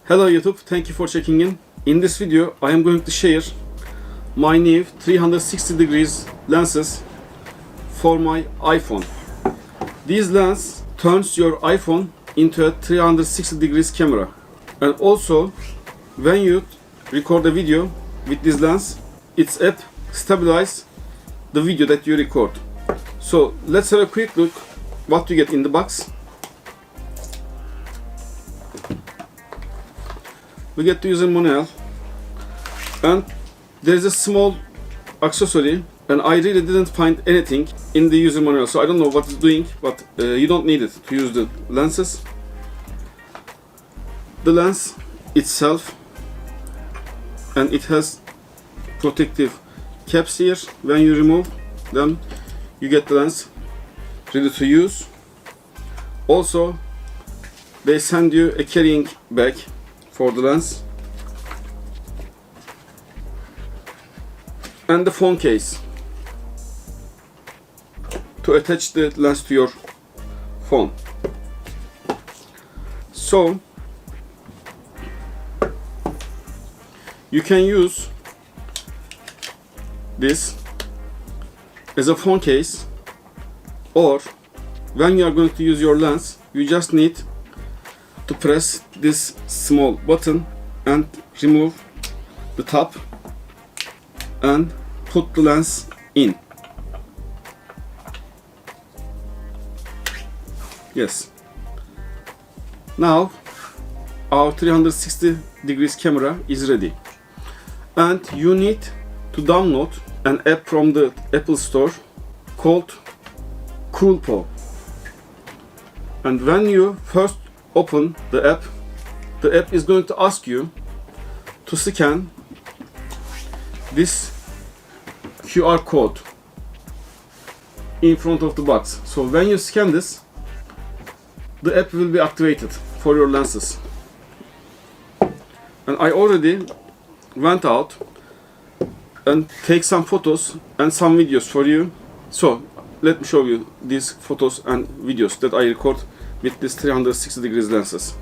Hello YouTube, thank you for checking in. In this video, I am going to share my new 360 degrees lenses for my iPhone. These lenses turns your iPhone into a 360 degrees camera. And also, when you record a video with this lens, its app stabilizes the video that you record. So let's have a quick look what you get in the box. We get the user manual, and there is a small accessory, and I really didn't find anything in the user manual, so I don't know what it's doing, but you don't need it to use the lenses. The lens itself, and it has protective caps here. When you remove them, you get the lens ready to use. Also, they send you a carrying bag for the lens and the phone case to attach the lens to your phone. So you can use this as a phone case, or when you are going to use your lens, you just need to press this small button and remove the top and put the lens in. Yes. Now our 360 degrees camera is ready, and you need to download an app from the Apple Store called Coolpo. And when you first open the app is going to ask you to scan this QR code in front of the box. So when you scan this, the app will be activated for your lenses. And I already went out and take some photos and some videos for you. So let me show you these photos and videos that I record with this 360 degrees lenses.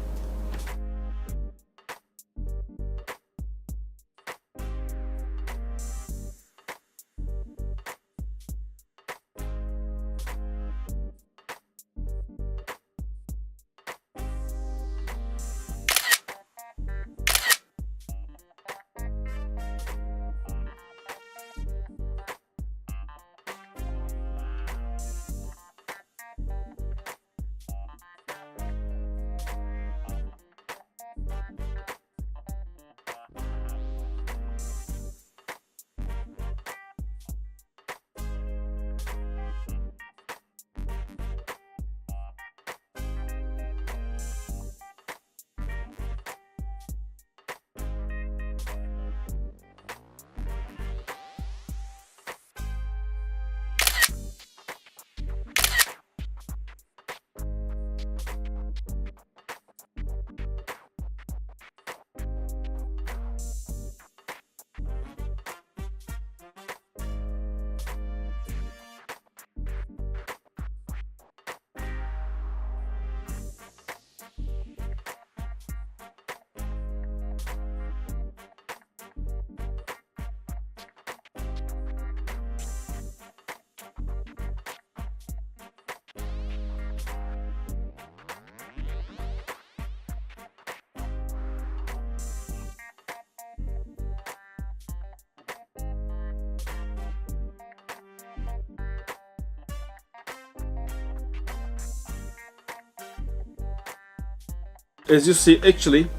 As you see, actually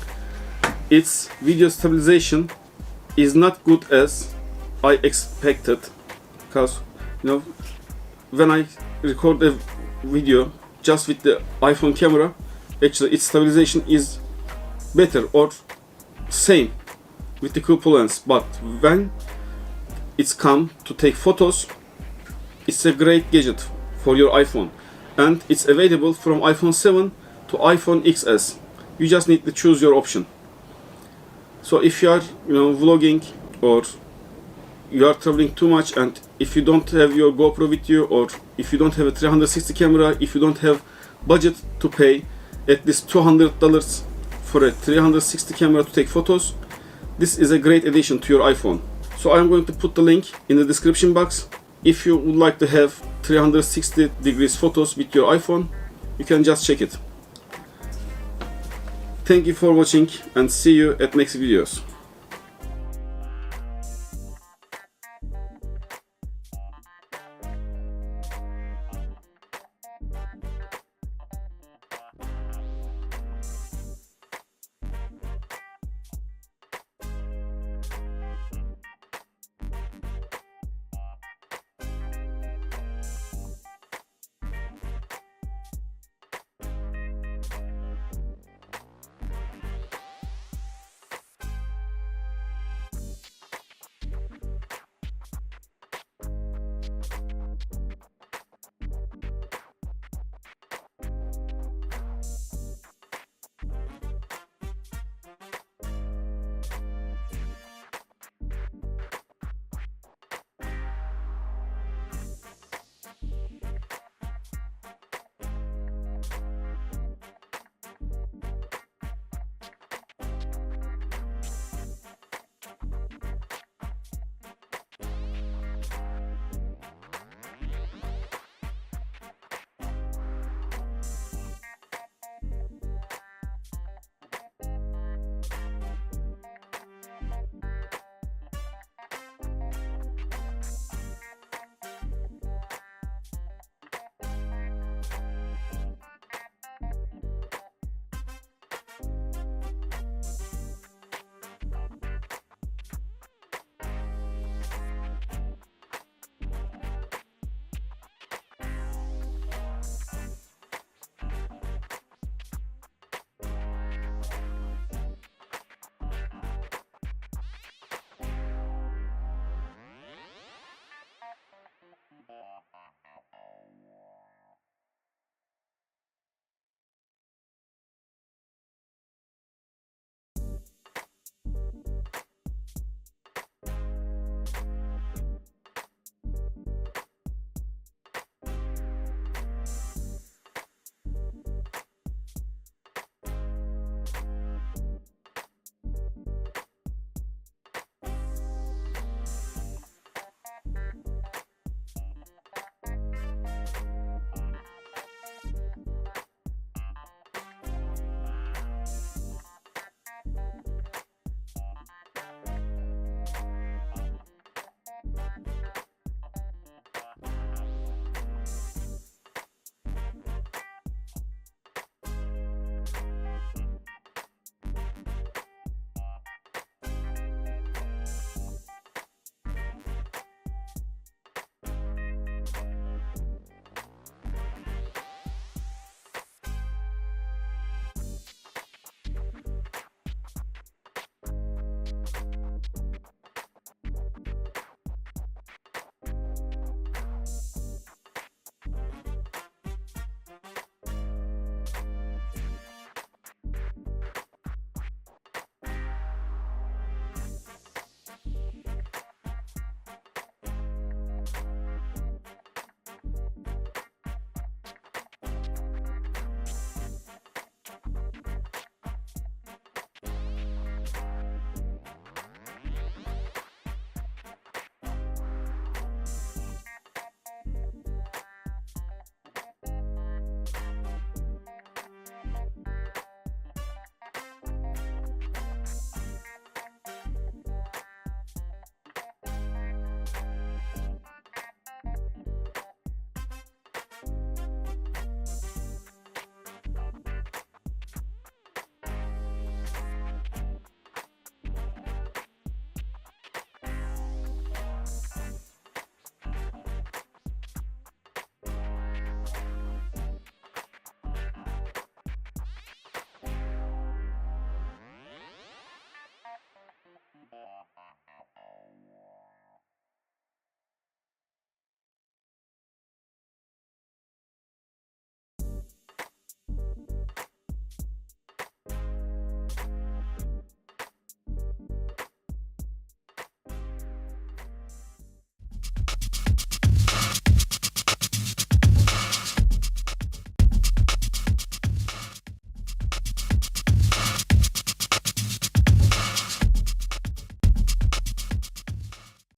its video stabilization is not good as I expected, because when I record a video just with the iPhone camera, actually its stabilization is better or same with the Coolpo lens, but when it's come to take photos, it's a great gadget for your iPhone, and it's available from iPhone 7 to iPhone XS. You just need to choose your option. So if you are vlogging, or you are traveling too much, and if you don't have your GoPro with you, or if you don't have a 360 camera, if you don't have budget to pay at least $200 for a 360 camera to take photos, this is a great addition to your iPhone. So I'm going to put the link in the description box. If you would like to have 360 degrees photos with your iPhone, you can just check it. Thank you for watching and see you at next videos.